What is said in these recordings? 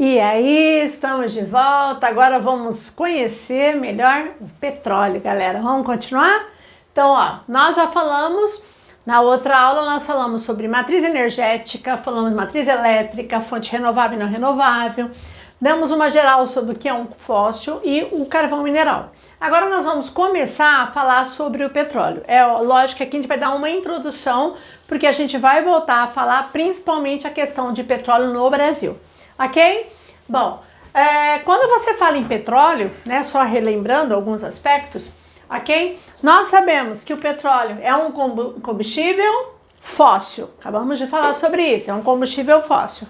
E aí, estamos de volta. Agora vamos conhecer melhor o petróleo, galera. Vamos continuar? Então, nós já falamos, na outra aula nós falamos sobre matriz energética, falamos de matriz elétrica, fonte renovável e não renovável, damos uma geral sobre o que é um fóssil e o carvão mineral. Agora nós vamos começar a falar sobre o petróleo. É lógico que aqui a gente vai dar uma introdução, porque a gente vai voltar a falar principalmente a questão de petróleo no Brasil. Ok? Bom, quando você fala em petróleo, né, só relembrando alguns aspectos, ok? Nós sabemos que o petróleo é um combustível fóssil, acabamos de falar sobre isso, é um combustível fóssil.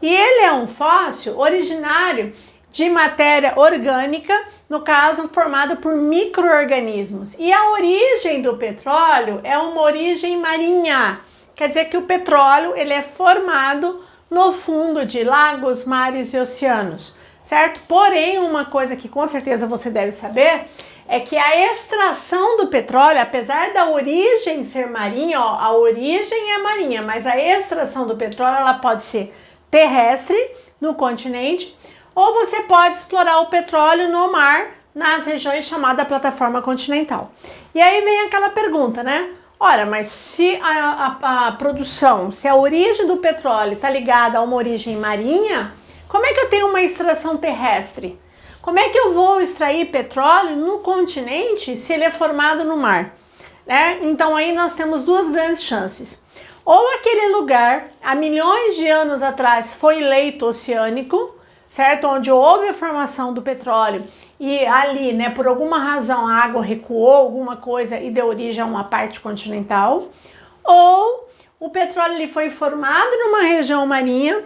E ele é um fóssil originário de matéria orgânica, no caso formado por micro-organismos. E a origem do petróleo é uma origem marinha, quer dizer que o petróleo ele é formado no fundo de lagos, mares e oceanos, certo? Porém, uma coisa que com certeza você deve saber é que a extração do petróleo, apesar da origem ser marinha, a origem é marinha, mas a extração do petróleo ela pode ser terrestre no continente ou você pode explorar o petróleo no mar nas regiões chamadas plataforma continental. E aí vem aquela pergunta, né? Ora, mas se a produção, se a origem do petróleo está ligada a uma origem marinha, como é que eu tenho uma extração terrestre? Como é que eu vou extrair petróleo no continente se ele é formado no mar? Né? Então aí nós temos duas grandes chances. Ou aquele lugar, há milhões de anos atrás, foi leito oceânico, certo? Onde houve a formação do petróleo e ali, né, por alguma razão a água recuou, alguma coisa e deu origem a uma parte continental. Ou o petróleo ele foi formado numa região marinha,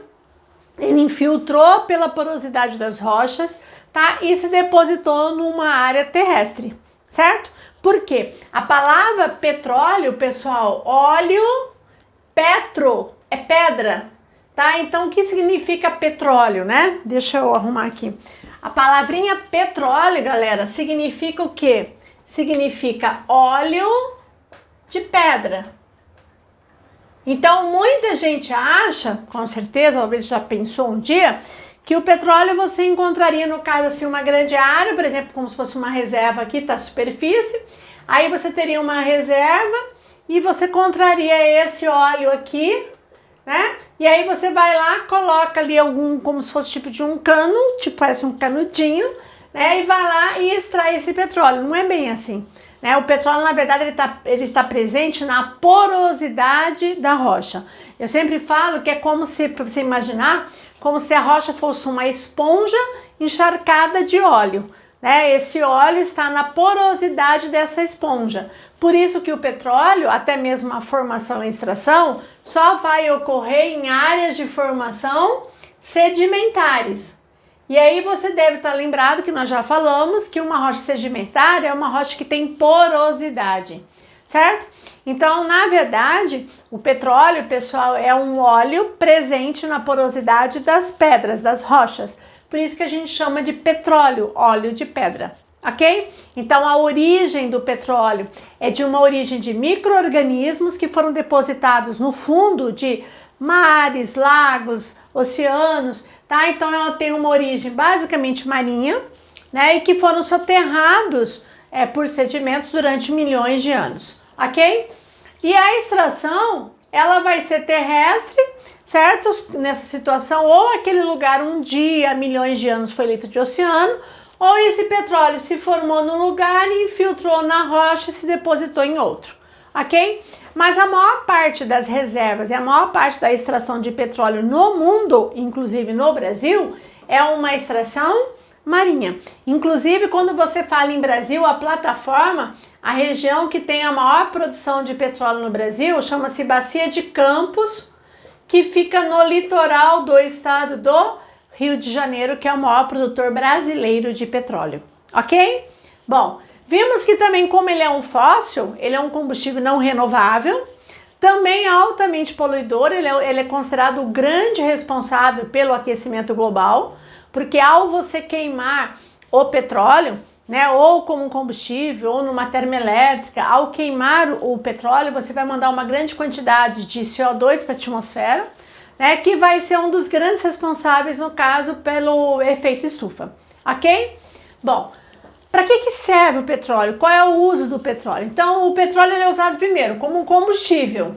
ele infiltrou pela porosidade das rochas, tá? E se depositou numa área terrestre, certo? Por quê? A palavra petróleo, pessoal, óleo, petro, é pedra, tá? Então, o que significa petróleo, né? Deixa eu arrumar aqui. A palavrinha petróleo, galera, significa o quê? Significa óleo de pedra. Então, muita gente acha, com certeza, talvez já pensou um dia, que o petróleo você encontraria, no caso, assim, uma grande área, por exemplo, como se fosse uma reserva aqui, tá? Superfície. Aí você teria uma reserva e você encontraria esse óleo aqui, né? E aí você vai lá, coloca ali como se fosse tipo de um cano, tipo parece um canudinho, né? E vai lá e extrai esse petróleo. Não é bem assim, né? O petróleo, na verdade, ele tá presente na porosidade da rocha. Eu sempre falo que é como se, para você imaginar, como se a rocha fosse uma esponja encharcada de óleo, né? Esse óleo está na porosidade dessa esponja. Por isso que o petróleo, até mesmo a formação e extração, só vai ocorrer em áreas de formação sedimentares. E aí você deve estar lembrado que nós já falamos que uma rocha sedimentar é uma rocha que tem porosidade, certo? Então, na verdade, o petróleo, pessoal, é um óleo presente na porosidade das pedras, das rochas. Por isso que a gente chama de petróleo, óleo de pedra. Ok? Então a origem do petróleo é de uma origem de micro-organismos que foram depositados no fundo de mares, lagos, oceanos, tá? Então ela tem uma origem basicamente marinha, né? E que foram soterrados por sedimentos durante milhões de anos, ok? E a extração, ela vai ser terrestre, certo? Nessa situação, ou aquele lugar um dia, milhões de anos foi leito de oceano, ou esse petróleo se formou num lugar e infiltrou na rocha e se depositou em outro, ok? Mas a maior parte das reservas e a maior parte da extração de petróleo no mundo, inclusive no Brasil, é uma extração marinha. Inclusive, quando você fala em Brasil, a plataforma, a região que tem a maior produção de petróleo no Brasil, chama-se Bacia de Campos, que fica no litoral do estado do Rio de Janeiro, que é o maior produtor brasileiro de petróleo, ok? Bom, vimos que também como ele é um fóssil, ele é um combustível não renovável, também altamente poluidor, ele é considerado o grande responsável pelo aquecimento global, porque ao você queimar o petróleo, né, ou como combustível, ou numa termoelétrica, ao queimar o petróleo, você vai mandar uma grande quantidade de CO2 para a atmosfera, né, que vai ser um dos grandes responsáveis, no caso, pelo efeito estufa, ok? Bom, para que serve o petróleo? Qual é o uso do petróleo? Então, o petróleo ele é usado primeiro como um combustível,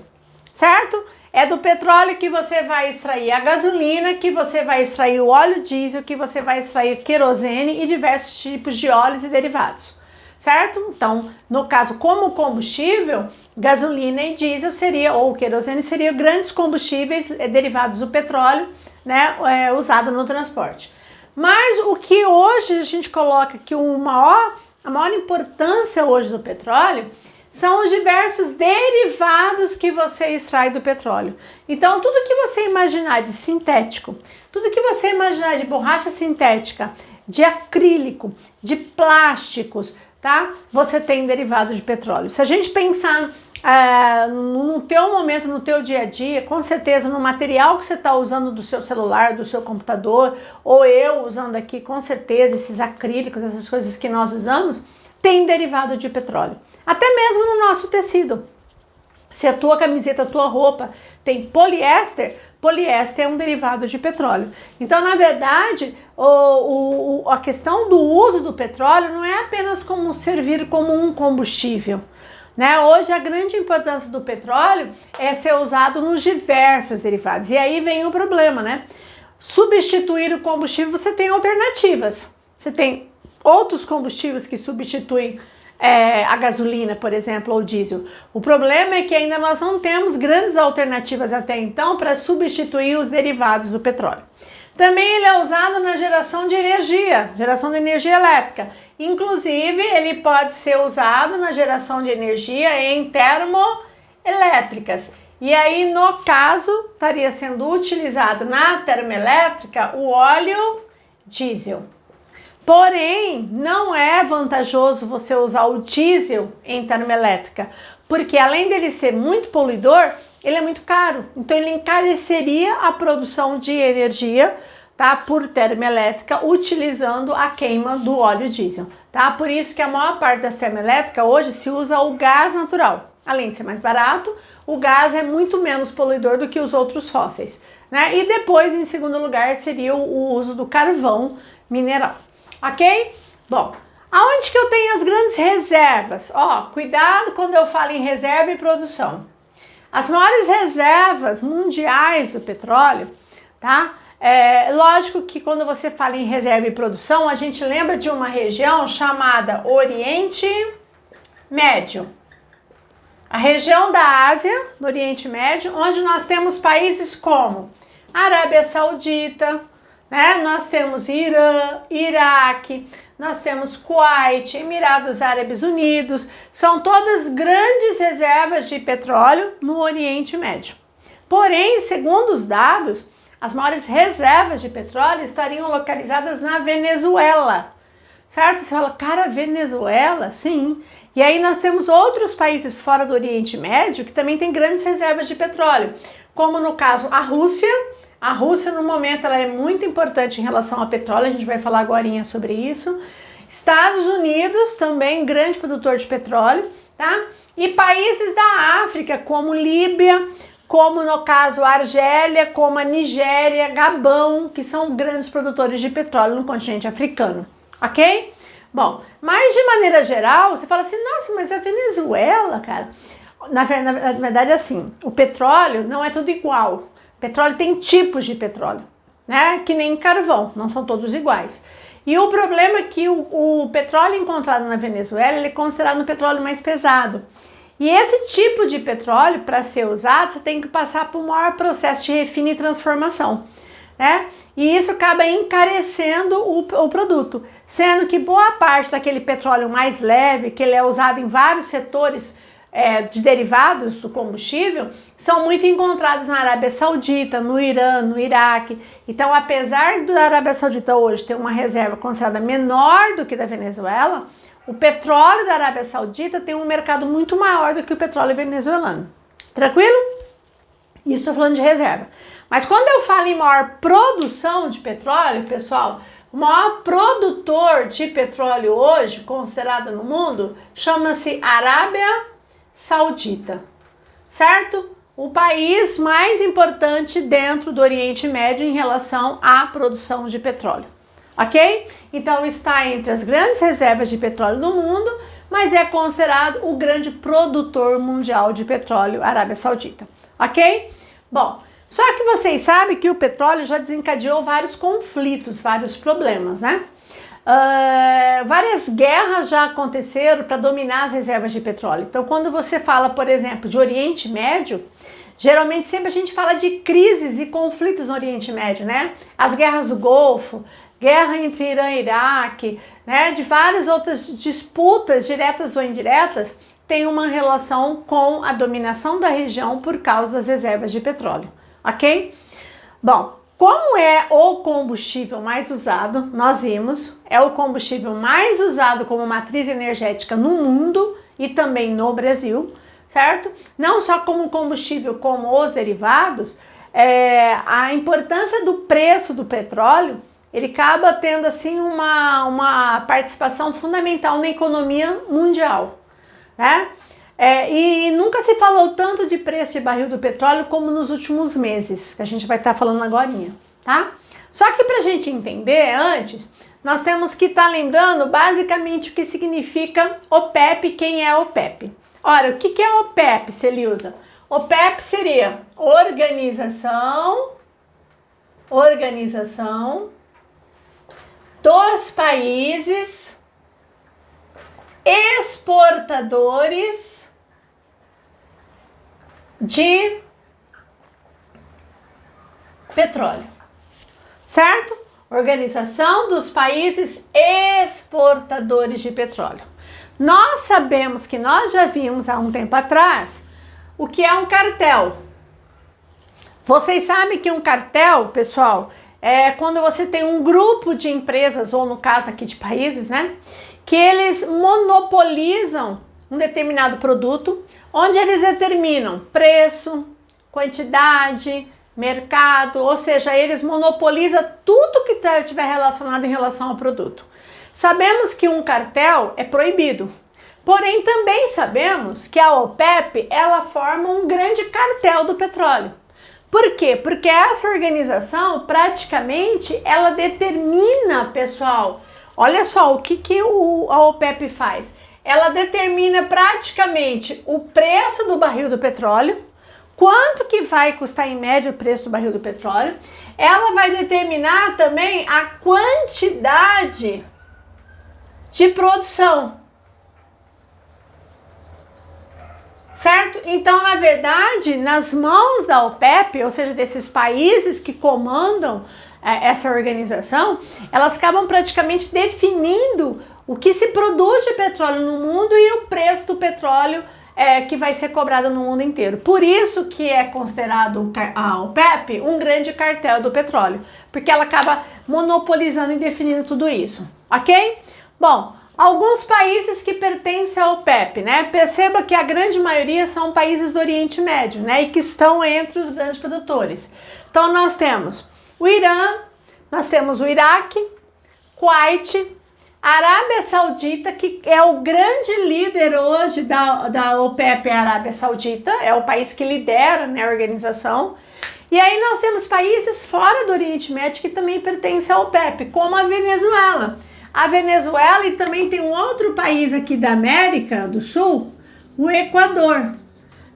certo? É do petróleo que você vai extrair a gasolina, que você vai extrair o óleo diesel, que você vai extrair querosene e diversos tipos de óleos e derivados, certo? Então, no caso, como combustível, gasolina e diesel seria, ou querosene, seriam grandes combustíveis derivados do petróleo, né, usado no transporte. Mas o que hoje a gente coloca que a maior importância hoje do petróleo são os diversos derivados que você extrai do petróleo. Então, tudo que você imaginar de sintético, tudo que você imaginar de borracha sintética, de acrílico, de plásticos, tá? Você tem derivado de petróleo. Se a gente pensar no teu momento, no teu dia a dia, com certeza no material que você está usando do seu celular, do seu computador, ou eu usando aqui, com certeza, esses acrílicos, essas coisas que nós usamos, tem derivado de petróleo. Até mesmo no nosso tecido. Se a tua camiseta, a tua roupa tem poliéster, poliéster é um derivado de petróleo. Então, na verdade, a questão do uso do petróleo não é apenas como servir como um combustível, né? Hoje, a grande importância do petróleo é ser usado nos diversos derivados. E aí vem o problema, né? Substituir o combustível, você tem alternativas. Você tem outros combustíveis que substituem a gasolina, por exemplo, ou diesel. O problema é que ainda nós não temos grandes alternativas até então para substituir os derivados do petróleo. Também ele é usado na geração de energia elétrica. Inclusive, ele pode ser usado na geração de energia em termoelétricas. E aí, no caso, estaria sendo utilizado na termoelétrica o óleo diesel. Porém, não é vantajoso você usar o diesel em termoelétrica, porque além dele ser muito poluidor, ele é muito caro. Então, ele encareceria a produção de energia, tá, por termoelétrica, utilizando a queima do óleo diesel, tá? Por isso que a maior parte das termoelétricas hoje se usa o gás natural. Além de ser mais barato, o gás é muito menos poluidor do que os outros fósseis, né? E depois, em segundo lugar, seria o uso do carvão mineral. Ok? Bom, aonde que eu tenho as grandes reservas? Ó, cuidado quando eu falo em reserva e produção. As maiores reservas mundiais do petróleo, tá? Lógico que quando você fala em reserva e produção, a gente lembra de uma região chamada Oriente Médio. A região da Ásia, do Oriente Médio, onde nós temos países como Arábia Saudita, né? Nós temos Irã, Iraque, nós temos Kuwait, Emirados Árabes Unidos, são todas grandes reservas de petróleo no Oriente Médio. Porém, segundo os dados, as maiores reservas de petróleo estariam localizadas na Venezuela, certo? Você fala, cara, Venezuela? Sim. E aí nós temos outros países fora do Oriente Médio que também têm grandes reservas de petróleo, como no caso a Rússia. A Rússia, no momento, ela é muito importante em relação ao petróleo, a gente vai falar agorinha sobre isso. Estados Unidos, também grande produtor de petróleo, tá? E países da África, como Líbia, como no caso a Argélia, como a Nigéria, Gabão, que são grandes produtores de petróleo no continente africano, ok? Bom, mas de maneira geral, você fala assim, nossa, mas a Venezuela, cara, na verdade, assim, o petróleo não é tudo igual. Petróleo tem tipos de petróleo, né? Que nem carvão, não são todos iguais. E o problema é que o petróleo encontrado na Venezuela, ele é considerado um petróleo mais pesado. E esse tipo de petróleo, para ser usado, você tem que passar por um maior processo de refino e transformação, né? E isso acaba encarecendo o produto, sendo que boa parte daquele petróleo mais leve, que ele é usado em vários setores de derivados do combustível, são muito encontrados na Arábia Saudita, no Irã, no Iraque. Então, apesar da Arábia Saudita hoje ter uma reserva considerada menor do que da Venezuela, o petróleo da Arábia Saudita tem um mercado muito maior do que o petróleo venezuelano. Tranquilo? Isso estou falando de reserva. Mas quando eu falo em maior produção de petróleo, pessoal, o maior produtor de petróleo hoje, considerado no mundo, chama-se Arábia Saudita, certo? o país mais importante dentro do Oriente Médio em relação à produção de petróleo, ok? Então está entre as grandes reservas de petróleo do mundo, mas é considerado o grande produtor mundial de petróleo, a Arábia Saudita, ok? Bom, só que vocês sabem que o petróleo já desencadeou vários conflitos, vários problemas, né? Várias guerras já aconteceram para dominar as reservas de petróleo. Então, quando você fala, por exemplo, de Oriente Médio, geralmente sempre a gente fala de crises e conflitos no Oriente Médio, né? As guerras do Golfo, guerra entre Irã e Iraque, né? De várias outras disputas, diretas ou indiretas, tem uma relação com a dominação da região por causa das reservas de petróleo, ok? Bom, como é o combustível mais usado, nós vimos, é o combustível mais usado como matriz energética no mundo e também no Brasil, certo? Não só como combustível, como os derivados, a importância do preço do petróleo, ele acaba tendo assim uma participação fundamental na economia mundial, né? E nunca se falou tanto de preço de barril do petróleo como nos últimos meses, que a gente vai estar falando agorinha, tá? Só que para a gente entender antes, nós temos que estar lembrando basicamente o que significa OPEP, quem é OPEP. Ora, o que é OPEP, Celiusa? OPEP seria Organização dos Países Exportadores de petróleo, certo? Organização dos Países Exportadores de petróleo. Nós sabemos que nós já vimos há um tempo atrás o que é um cartel. Vocês sabem que um cartel, pessoal, é quando você tem um grupo de empresas, ou no caso aqui de países, né, que eles monopolizam um determinado produto, onde eles determinam preço, quantidade, mercado, ou seja, eles monopolizam tudo que estiver relacionado em relação ao produto. Sabemos que um cartel é proibido, porém também sabemos que a OPEP, ela forma um grande cartel do petróleo. Por quê? Porque essa organização, praticamente, ela determina, pessoal, olha só o que a OPEP faz. Ela determina praticamente o preço do barril do petróleo, quanto que vai custar em média o preço do barril do petróleo. Ela vai determinar também a quantidade de produção, certo? Então, na verdade, nas mãos da OPEP, ou seja, desses países que comandam essa organização, elas acabam praticamente definindo o que se produz de petróleo no mundo e o preço do petróleo que vai ser cobrado no mundo inteiro. Por isso que é considerado a OPEP um grande cartel do petróleo, porque ela acaba monopolizando e definindo tudo isso, ok? Bom, alguns países que pertencem à OPEP, né? Perceba que a grande maioria são países do Oriente Médio, né? E que estão entre os grandes produtores. Então nós temos o Irã, nós temos o Iraque, Kuwait, Arábia Saudita, que é o grande líder hoje da OPEP, a Arábia Saudita, é o país que lidera, né, a organização. E aí nós temos países fora do Oriente Médio que também pertencem à OPEP, como a Venezuela. A Venezuela e também tem um outro país aqui da América do Sul, o Equador.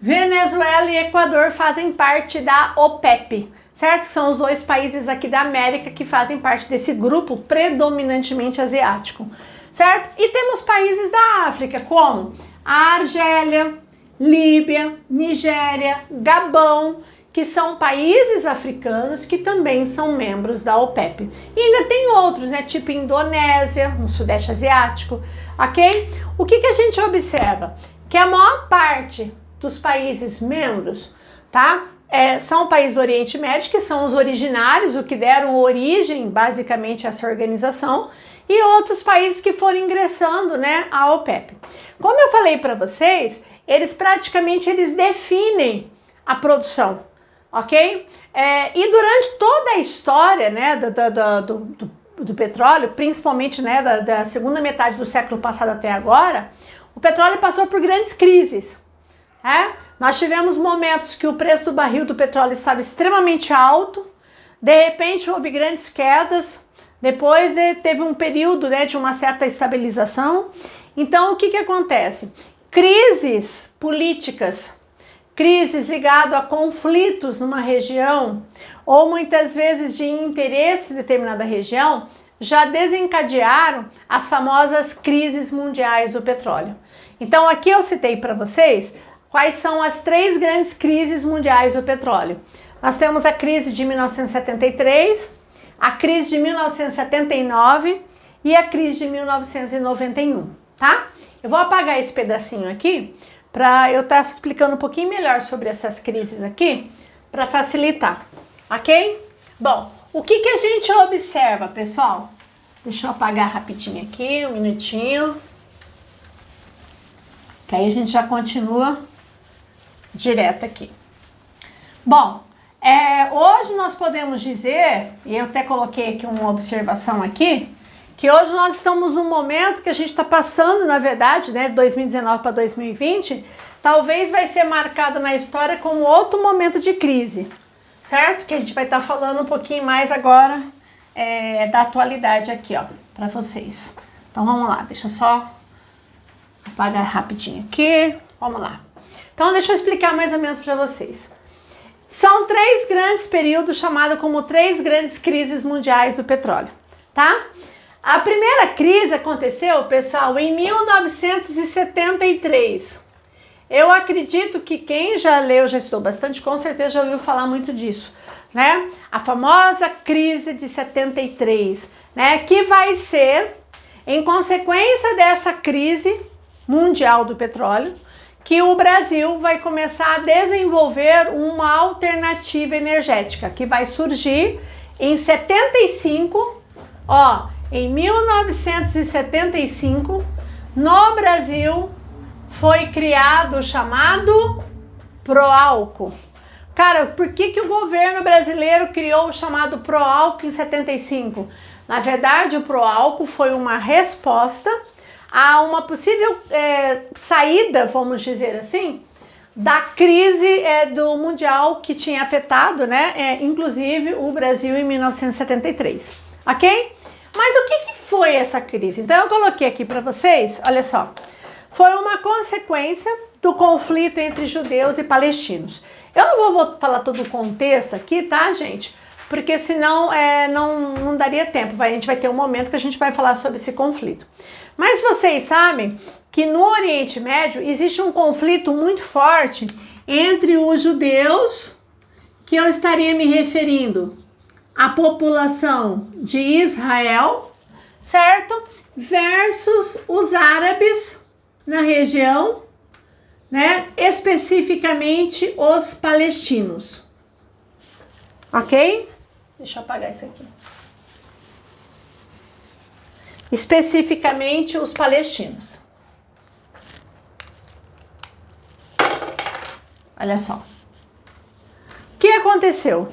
Venezuela e Equador fazem parte da OPEP, certo? São os dois países aqui da América que fazem parte desse grupo predominantemente asiático, certo? E temos países da África, como a Argélia, Líbia, Nigéria, Gabão, que são países africanos que também são membros da OPEP. E ainda tem outros, né? Tipo Indonésia, no Sudeste Asiático, ok? O que a gente observa? Que a maior parte dos países membros, tá? São países do Oriente Médio, que são os originários, o que deram origem, basicamente, a essa organização, e outros países que foram ingressando, né, à OPEP. Como eu falei para vocês, eles definem a produção, ok? E durante toda a história, né, do petróleo, principalmente, né, da segunda metade do século passado até agora, o petróleo passou por grandes crises, Nós tivemos momentos que o preço do barril do petróleo estava extremamente alto, de repente houve grandes quedas, depois teve um período, né, de uma certa estabilização. Então, o que acontece? Crises políticas, crises ligadas a conflitos numa região, ou muitas vezes de interesse em determinada região, já desencadearam as famosas crises mundiais do petróleo. Então, aqui eu citei para vocês quais são as 3 grandes crises mundiais do petróleo. Nós temos a crise de 1973, a crise de 1979 e a crise de 1991, tá? Eu vou apagar esse pedacinho aqui para eu estar explicando um pouquinho melhor sobre essas crises aqui, para facilitar, ok? Bom, o que a gente observa, pessoal? Deixa eu apagar rapidinho aqui, um minutinho, que aí a gente já continua direto aqui. Bom, hoje nós podemos dizer, e eu até coloquei aqui uma observação aqui, que hoje nós estamos num momento que a gente está passando, na verdade, né, de 2019 para 2020, talvez vai ser marcado na história como outro momento de crise, certo? Que a gente vai estar falando um pouquinho mais agora da atualidade aqui, ó, para vocês. Então vamos lá, deixa eu só apagar rapidinho aqui, vamos lá. Então deixa eu explicar mais ou menos para vocês. São 3 grandes períodos chamados como 3 grandes crises mundiais do petróleo, tá? A primeira crise aconteceu, pessoal, em 1973. Eu acredito que quem já leu, já estudou bastante, com certeza já ouviu falar muito disso, né? A famosa crise de 73, né? Que vai ser, em consequência dessa crise mundial do petróleo, que o Brasil vai começar a desenvolver uma alternativa energética, que vai surgir em 75, ó, em 1975, no Brasil, foi criado o chamado Proálcool. Cara, por que o governo brasileiro criou o chamado Proálcool em 75? Na verdade, o Proálcool foi uma resposta a uma possível saída, vamos dizer assim, da crise do mundial que tinha afetado, né, inclusive o Brasil em 1973, ok? Mas o que foi essa crise? Então eu coloquei aqui para vocês, olha só, foi uma consequência do conflito entre judeus e palestinos. Eu não vou falar todo o contexto aqui, tá, gente? Porque senão não daria tempo, a gente vai ter um momento que a gente vai falar sobre esse conflito. Mas vocês sabem que no Oriente Médio existe um conflito muito forte entre os judeus, que eu estaria me referindo à população de Israel, certo? Versus os árabes na região, né? Especificamente os palestinos. Ok? Deixa eu apagar isso aqui. Especificamente os palestinos. Olha só. O que aconteceu?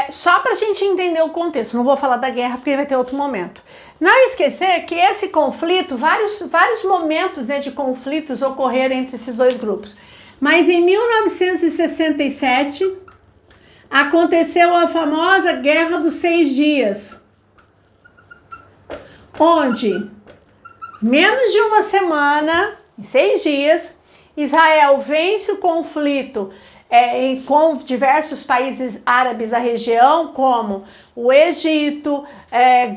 Só para a gente entender o contexto, não vou falar da guerra porque vai ter outro momento. Não esquecer que esse conflito, vários momentos, né, de conflitos ocorreram entre esses dois grupos. Mas em 1967 aconteceu a famosa Guerra dos 6 Dias, onde menos de uma semana, em 6 dias, Israel vence o conflito com diversos países árabes da região, como o Egito,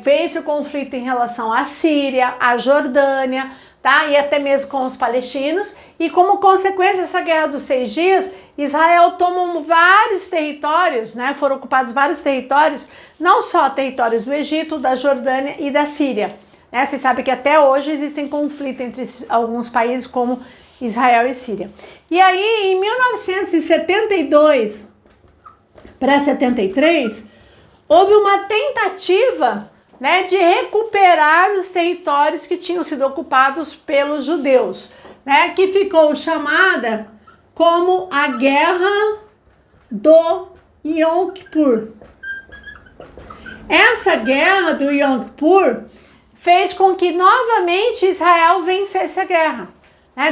vence o conflito em relação à Síria, à Jordânia, tá? E até mesmo com os palestinos. E como consequência dessa Guerra dos 6 Dias, Israel tomou vários territórios, né? Foram ocupados vários territórios, não só territórios do Egito, da Jordânia e da Síria, né? Vocês sabem que até hoje existem conflitos entre alguns países como Israel e Síria. E aí, em 1972 para 73, houve uma tentativa, né, de recuperar os territórios que tinham sido ocupados pelos judeus, né, que ficou chamada como a Guerra do Yom Kippur. Essa guerra do Yom Kippur fez com que novamente Israel vencesse a guerra.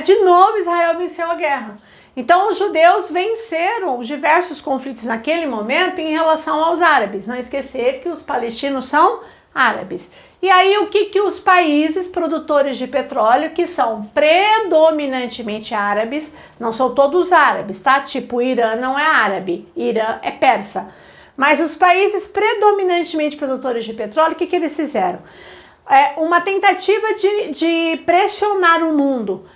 De novo Israel venceu a guerra. Então os judeus venceram diversos conflitos naquele momento em relação aos árabes. Não esquecer que os palestinos são árabes. E aí o que os países produtores de petróleo, que são predominantemente árabes, não são todos árabes, tá? Tipo, o Irã não é árabe, Irã é persa. Mas os países predominantemente produtores de petróleo, o que eles fizeram? Uma tentativa de pressionar o mundo,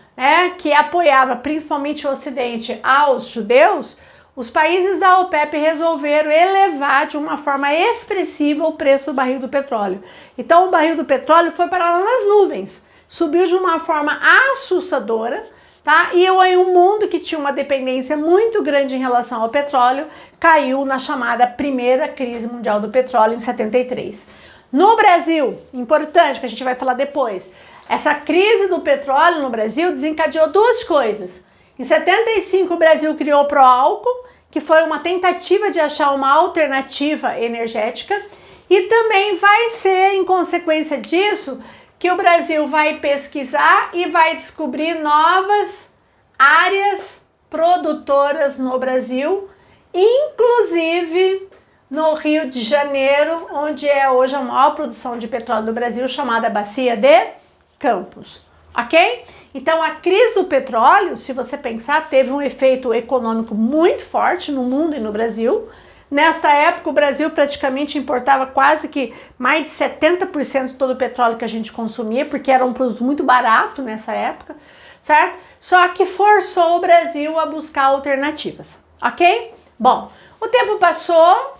que apoiava principalmente o Ocidente aos judeus. Os países da OPEP resolveram elevar de uma forma expressiva o preço do barril do petróleo. Então o barril do petróleo foi para lá nas nuvens, subiu de uma forma assustadora, tá? E aí o mundo, que tinha uma dependência muito grande em relação ao petróleo, caiu na chamada primeira crise mundial do petróleo em 73. No Brasil, importante, que a gente vai falar depois, essa crise do petróleo no Brasil desencadeou duas coisas. Em 75 o Brasil criou o Proálcool, que foi uma tentativa de achar uma alternativa energética, e também vai ser em consequência disso que o Brasil vai pesquisar e vai descobrir novas áreas produtoras no Brasil, inclusive no Rio de Janeiro, onde é hoje a maior produção de petróleo do Brasil, chamada Bacia de Campos, ok? Então a crise do petróleo, se você pensar, teve um efeito econômico muito forte no mundo e no Brasil. Nesta época o Brasil praticamente importava quase que mais de 70% de todo o petróleo que a gente consumia, porque era um produto muito barato nessa época, certo? Só que forçou o Brasil a buscar alternativas, ok? Bom, o tempo passou,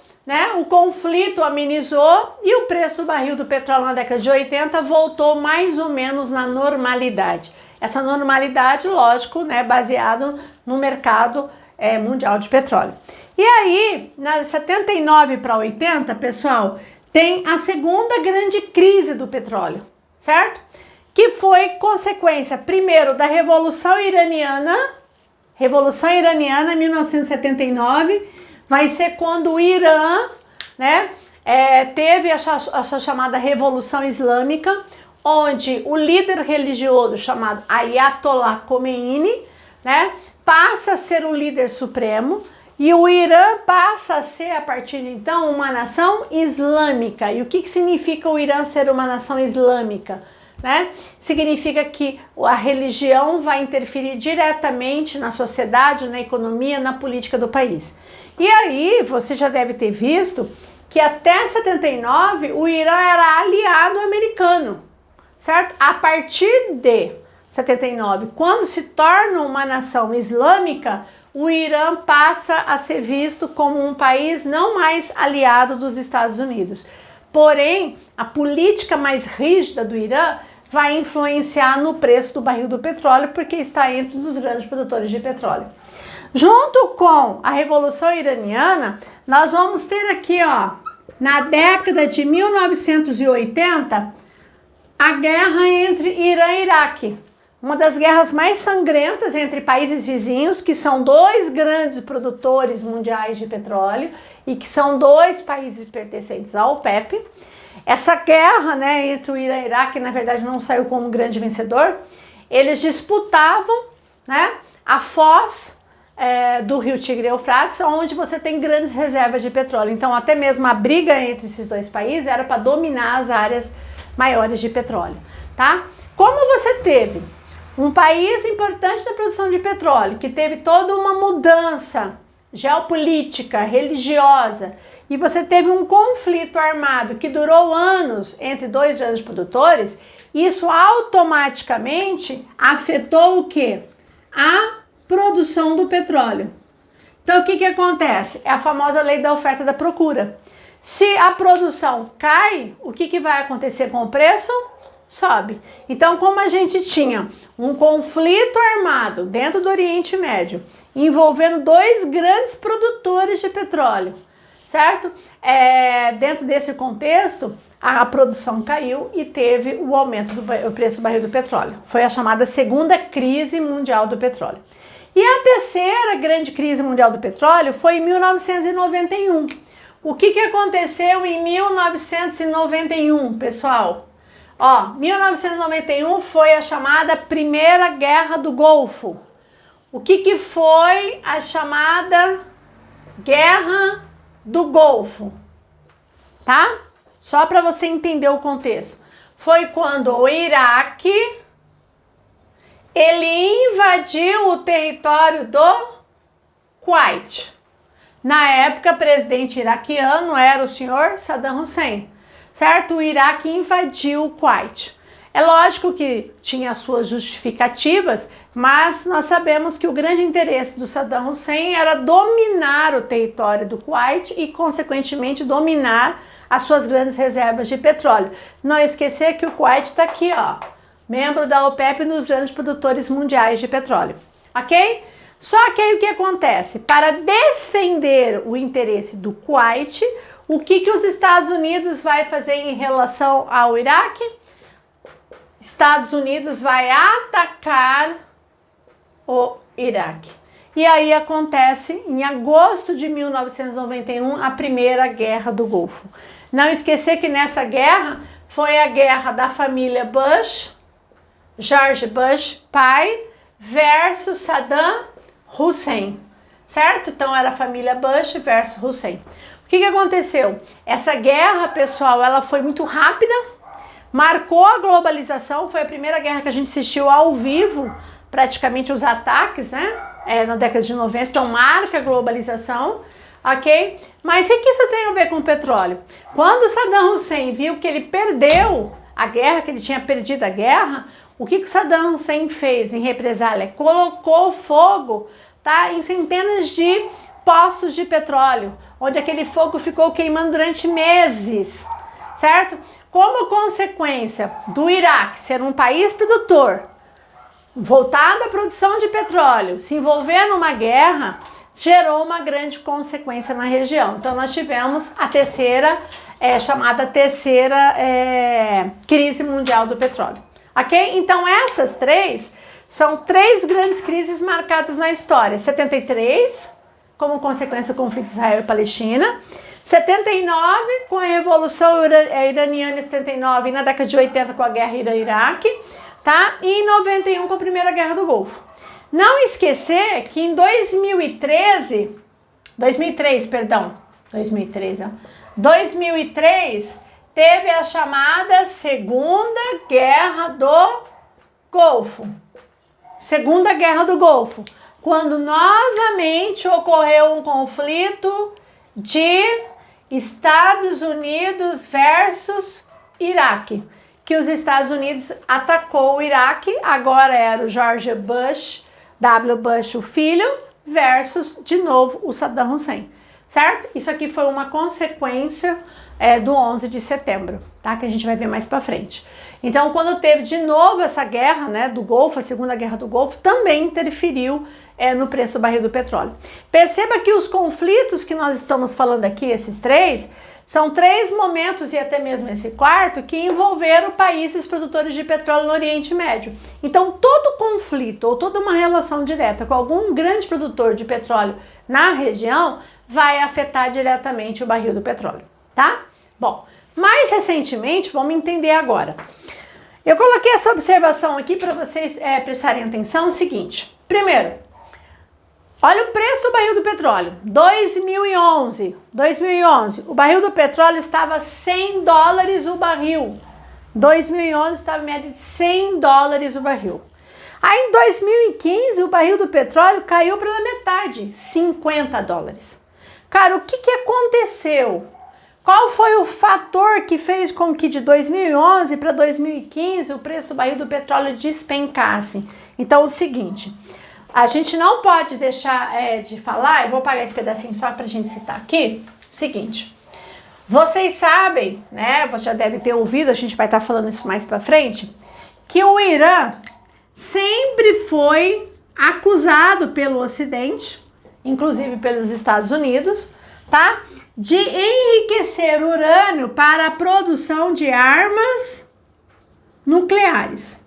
o conflito amenizou e o preço do barril do petróleo na década de 80 voltou mais ou menos na normalidade. Essa normalidade, lógico, baseado no mercado mundial de petróleo. E aí, na 79 para 80, pessoal, tem a segunda grande crise do petróleo, certo? Que foi consequência, primeiro, da Revolução Iraniana, 1979, vai ser quando o Irã, teve essa chamada Revolução Islâmica, onde o líder religioso chamado Ayatollah Khomeini, passa a ser o líder supremo, e o Irã passa a ser, a partir de então, uma nação islâmica. E o que significa o Irã ser uma nação islâmica? Significa que a religião vai interferir diretamente na sociedade, na economia, na política do país. E aí, você já deve ter visto que até 79 o Irã era aliado americano, certo? A partir de 79, quando se torna uma nação islâmica, o Irã passa a ser visto como um país não mais aliado dos Estados Unidos. Porém, a política mais rígida do Irã vai influenciar no preço do barril do petróleo, porque está entre os grandes produtores de petróleo. Junto com a Revolução Iraniana, nós vamos ter aqui, na década de 1980, a guerra entre Irã e Iraque. Uma das guerras mais sangrentas entre países vizinhos, que são dois grandes produtores mundiais de petróleo e que são dois países pertencentes à OPEP. Essa guerra, entre o Irã e o Iraque, na verdade, não saiu como grande vencedor. Eles disputavam, a foz do rio Tigre e Eufrates, onde você tem grandes reservas de petróleo. Então, até mesmo a briga entre esses dois países era para dominar as áreas maiores de petróleo, tá? Como você teve um país importante na produção de petróleo, que teve toda uma mudança geopolítica, religiosa, e você teve um conflito armado que durou anos entre dois grandes produtores, isso automaticamente afetou o quê? A produção do petróleo. Então o que acontece? É a famosa lei da oferta e da procura. Se a produção cai, o que vai acontecer com o preço? Sobe. Então, como a gente tinha um conflito armado dentro do Oriente Médio, envolvendo dois grandes produtores de petróleo, certo? Dentro desse contexto, a produção caiu e teve o aumento do preço do barril do petróleo. Foi a chamada segunda crise mundial do petróleo. E a terceira grande crise mundial do petróleo foi em 1991. O que aconteceu em 1991, pessoal? 1991 foi a chamada Primeira Guerra do Golfo, o que foi a chamada Guerra do Golfo, tá? Só para você entender o contexto. Foi quando o Iraque ele invadiu o território do Kuwait. Na época, presidente iraquiano era o senhor Saddam Hussein, certo? O Iraque invadiu o Kuwait. É lógico que tinha suas justificativas, mas nós sabemos que o grande interesse do Saddam Hussein era dominar o território do Kuwait e, consequentemente, dominar as suas grandes reservas de petróleo. Não esquecer que o Kuwait está aqui, ó, membro da OPEP, nos grandes produtores mundiais de petróleo, ok? Só que aí o que acontece? Para defender o interesse do Kuwait, o que os Estados Unidos vai fazer em relação ao Iraque? Estados Unidos vai atacar o Iraque. E aí acontece, em agosto de 1991, a primeira Guerra do Golfo. Não esquecer que nessa guerra foi a guerra da família Bush, George Bush, pai, versus Saddam Hussein, certo? Então era a família Bush versus Hussein. O que aconteceu? Essa guerra, pessoal, ela foi muito rápida, marcou a globalização, foi a primeira guerra que a gente assistiu ao vivo, praticamente os ataques, né? Na década de 90, então marca a globalização, ok? Mas o que isso tem a ver com o petróleo? Quando Saddam Hussein viu que ele perdeu a guerra, que ele tinha perdido a guerra, o que o Saddam Hussein fez em represália? Colocou fogo, tá, em centenas de poços de petróleo, onde aquele fogo ficou queimando durante meses, certo? Como consequência do Iraque ser um país produtor, voltado à produção de petróleo, se envolver numa guerra, gerou uma grande consequência na região. Então nós tivemos a chamada terceira crise mundial do petróleo. Ok? Então essas três são três grandes crises marcadas na história. 73, como consequência do conflito Israel e Palestina. 79, com a Revolução Iraniana em 79 e na década de 80 com a guerra Irã-Iraque, tá? E em 91 com a primeira Guerra do Golfo. Não esquecer que em 2003 teve a chamada Segunda Guerra do Golfo. Segunda Guerra do Golfo, quando novamente ocorreu um conflito de Estados Unidos versus Iraque, que os Estados Unidos atacou o Iraque, agora era o George Bush, W. Bush, o filho, versus, de novo, o Saddam Hussein, certo? Isso aqui foi uma consequência do 11 de setembro, tá? Que a gente vai ver mais pra frente. Então, quando teve de novo essa guerra, né, do Golfo, a Segunda Guerra do Golfo, também interferiu no preço do barril do petróleo. Perceba que os conflitos que nós estamos falando aqui, esses três, são três momentos e até mesmo esse quarto que envolveram países produtores de petróleo no Oriente Médio. Então, todo conflito ou toda uma relação direta com algum grande produtor de petróleo na região vai afetar diretamente o barril do petróleo, tá? Bom, mais recentemente, vamos entender agora. Eu coloquei essa observação aqui para vocês prestarem atenção, o seguinte. Primeiro, olha o preço do barril do petróleo. 2011, o barril do petróleo estava $100 o barril. 2011 estava em média de $100 o barril. Aí em 2015 o barril do petróleo caiu pela metade, $50. Cara, o que aconteceu? Qual foi o fator que fez com que de 2011 para 2015 o preço do barril do petróleo despencasse? Então, o seguinte, a gente não pode deixar de falar, eu vou pagar esse pedacinho só para a gente citar aqui, seguinte, vocês sabem, né, você já deve ter ouvido, a gente vai estar falando isso mais para frente, que o Irã sempre foi acusado pelo Ocidente, inclusive pelos Estados Unidos, tá? De enriquecer urânio para a produção de armas nucleares.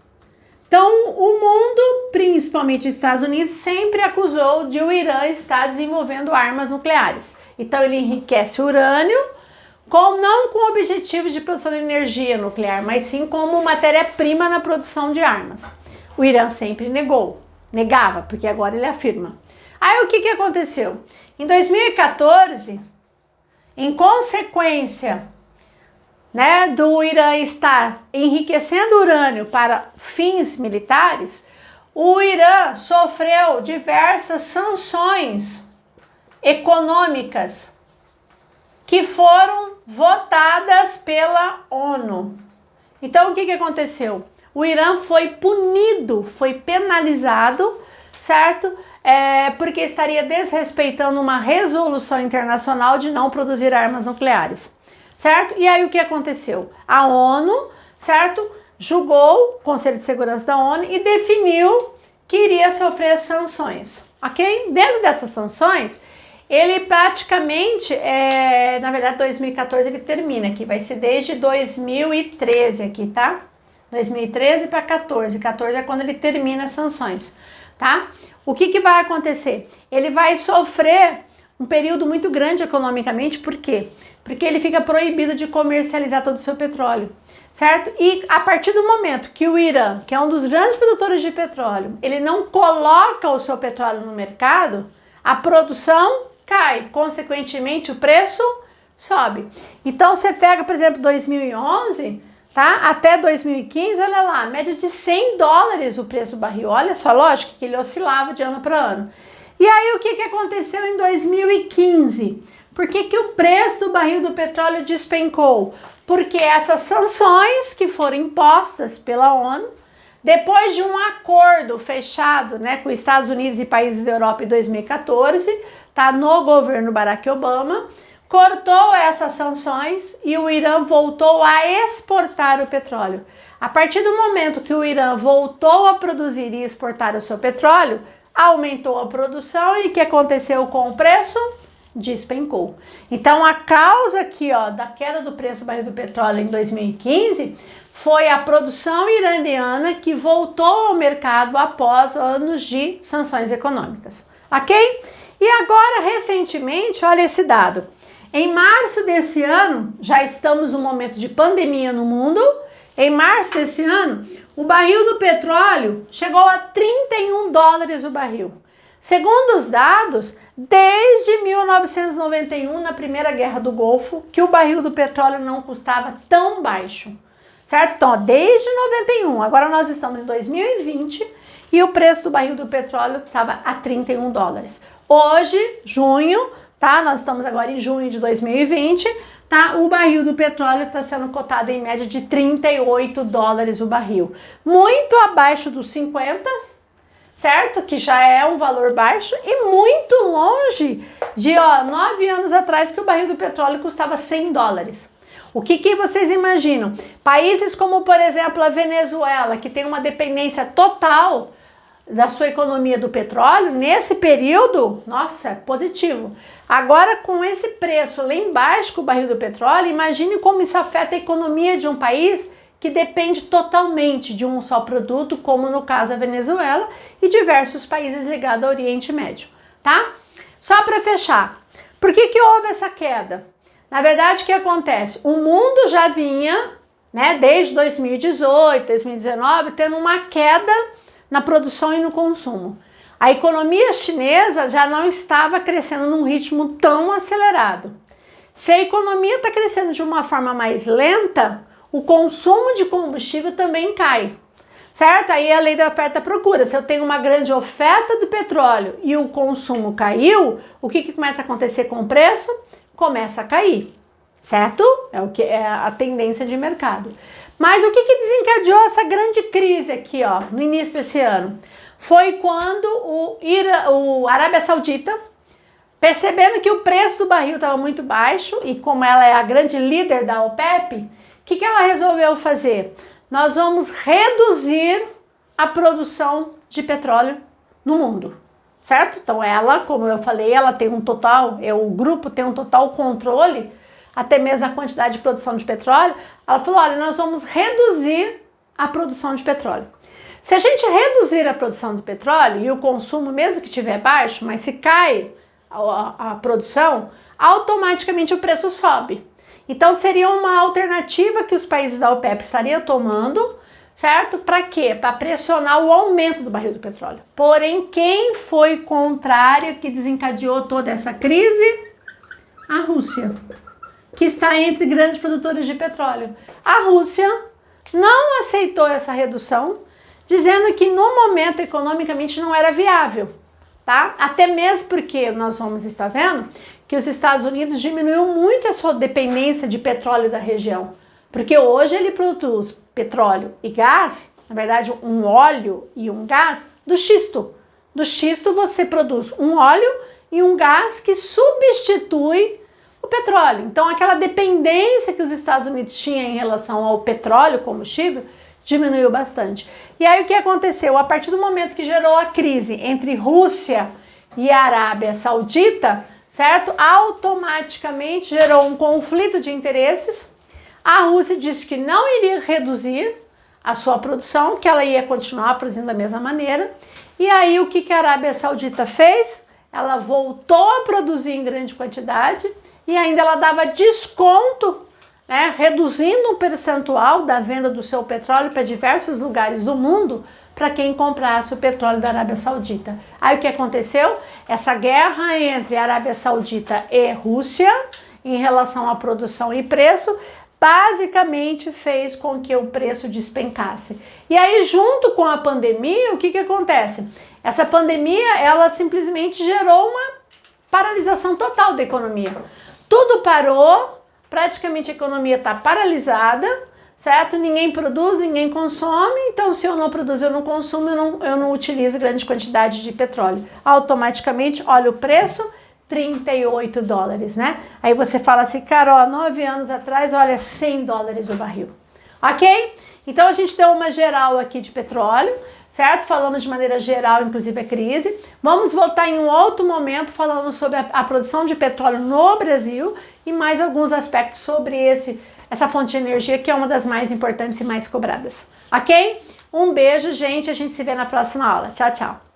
Então, o mundo, principalmente os Estados Unidos, sempre acusou de o Irã estar desenvolvendo armas nucleares. Então, ele enriquece urânio, não com o objetivo de produção de energia nuclear, mas sim como matéria-prima na produção de armas. O Irã sempre negou, negava, porque agora ele afirma. Aí o que aconteceu? Em 2014, em consequência, né, do Irã estar enriquecendo urânio para fins militares, o Irã sofreu diversas sanções econômicas que foram votadas pela ONU. Então, o que aconteceu? O Irã foi punido, foi penalizado, certo? Porque estaria desrespeitando uma resolução internacional de não produzir armas nucleares, certo? E aí o que aconteceu? A ONU, certo? Julgou, o Conselho de Segurança da ONU, e definiu que iria sofrer sanções, ok? Dentro dessas sanções, ele praticamente, na verdade 2014 ele termina aqui, vai ser desde 2013 aqui, tá? 2013 para 14, 14 é quando ele termina as sanções, tá? O que vai acontecer? Ele vai sofrer um período muito grande economicamente, por quê? Porque ele fica proibido de comercializar todo o seu petróleo, certo? E a partir do momento que o Irã, que é um dos grandes produtores de petróleo, ele não coloca o seu petróleo no mercado, a produção cai, consequentemente o preço sobe. Então você pega, por exemplo, 2011, tá? Até 2015, olha lá, média de $100 o preço do barril. Olha só, lógico que ele oscilava de ano para ano. E aí o que aconteceu em 2015? Por que o preço do barril do petróleo despencou? Porque essas sanções que foram impostas pela ONU, depois de um acordo fechado, né, com Estados Unidos e países da Europa em 2014, tá, no governo Barack Obama, cortou essas sanções e o Irã voltou a exportar o petróleo. A partir do momento que o Irã voltou a produzir e exportar o seu petróleo, aumentou a produção e o que aconteceu com o preço? Despencou. Então a causa aqui, ó, da queda do preço do barril do petróleo em 2015 foi a produção iraniana que voltou ao mercado após anos de sanções econômicas, ok? E agora, recentemente, olha esse dado. Em março desse ano, já estamos num momento de pandemia no mundo, em março desse ano, o barril do petróleo chegou a $31 o barril. Segundo os dados, desde 1991, na Primeira Guerra do Golfo, que o barril do petróleo não custava tão baixo, certo? Então, desde 91, agora nós estamos em 2020 e o preço do barril do petróleo estava a $31. Hoje, junho, tá? Nós estamos agora em junho de 2020, tá? O barril do petróleo está sendo cotado em média de $38 o barril. Muito abaixo dos 50, certo? Que já é um valor baixo e muito longe de 9 anos atrás que o barril do petróleo custava $100. O que vocês imaginam? Países como, por exemplo, a Venezuela, que tem uma dependência total da sua economia do petróleo, nesse período, nossa, positivo. Agora, com esse preço lá embaixo com o barril do petróleo, imagine como isso afeta a economia de um país que depende totalmente de um só produto, como no caso a Venezuela e diversos países ligados ao Oriente Médio, tá? Só para fechar, por que houve essa queda? Na verdade, o que acontece? O mundo já vinha, né, desde 2018, 2019, tendo uma queda na produção e no consumo. A economia chinesa já não estava crescendo num ritmo tão acelerado. Se a economia está crescendo de uma forma mais lenta, o consumo de combustível também cai, certo? Aí é a lei da oferta e procura. Se eu tenho uma grande oferta do petróleo e o consumo caiu, o que começa a acontecer com o preço? Começa a cair, certo? É o que é a tendência de mercado. Mas o que desencadeou essa grande crise aqui, ó, no início desse ano? Foi quando o Arábia Saudita, percebendo que o preço do barril estava muito baixo e como ela é a grande líder da OPEP, o que ela resolveu fazer? Nós vamos reduzir a produção de petróleo no mundo, certo? Então ela, como eu falei, ela tem um total, o grupo tem um total controle até mesmo da quantidade de produção de petróleo. Ela falou, olha, nós vamos reduzir a produção de petróleo. Se a gente reduzir a produção do petróleo e o consumo, mesmo que estiver baixo, mas se cai a produção, automaticamente o preço sobe. Então seria uma alternativa que os países da OPEP estariam tomando, certo? Para quê? Para pressionar o aumento do barril do petróleo. Porém, quem foi contrário que desencadeou toda essa crise? A Rússia, que está entre grandes produtores de petróleo. A Rússia não aceitou essa redução, dizendo que no momento economicamente não era viável, tá? Até mesmo porque nós vamos estar vendo que os Estados Unidos diminuiu muito a sua dependência de petróleo da região, porque hoje ele produz petróleo e gás, na verdade um óleo e um gás do xisto. Do xisto você produz um óleo e um gás que substitui o petróleo. Então aquela dependência que os Estados Unidos tinham em relação ao petróleo, combustível, diminuiu bastante. E aí o que aconteceu? A partir do momento que gerou a crise entre Rússia e Arábia Saudita, certo? Automaticamente gerou um conflito de interesses. A Rússia disse que não iria reduzir a sua produção, que ela ia continuar produzindo da mesma maneira. E aí o que a Arábia Saudita fez? Ela voltou a produzir em grande quantidade e ainda ela dava desconto, né, reduzindo um percentual da venda do seu petróleo para diversos lugares do mundo para quem comprasse o petróleo da Arábia Saudita. Aí o que aconteceu? Essa guerra entre Arábia Saudita e Rússia em relação à produção e preço basicamente fez com que o preço despencasse. E aí junto com a pandemia, o que acontece? Essa pandemia, ela simplesmente gerou uma paralisação total da economia. Tudo parou, praticamente a economia está paralisada, certo? Ninguém produz, ninguém consome, então se eu não produzo, eu não consumo, eu não utilizo grande quantidade de petróleo. Automaticamente, olha o preço, 38 dólares, né? Aí você fala assim, Carol, 9 anos atrás, olha, 100 dólares o barril, ok? Então a gente deu uma geral aqui de petróleo, certo? Falamos de maneira geral, inclusive a crise. Vamos voltar em um outro momento falando sobre a produção de petróleo no Brasil e mais alguns aspectos sobre essa fonte de energia que é uma das mais importantes e mais cobradas, ok? Um beijo, gente, a gente se vê na próxima aula. Tchau, tchau!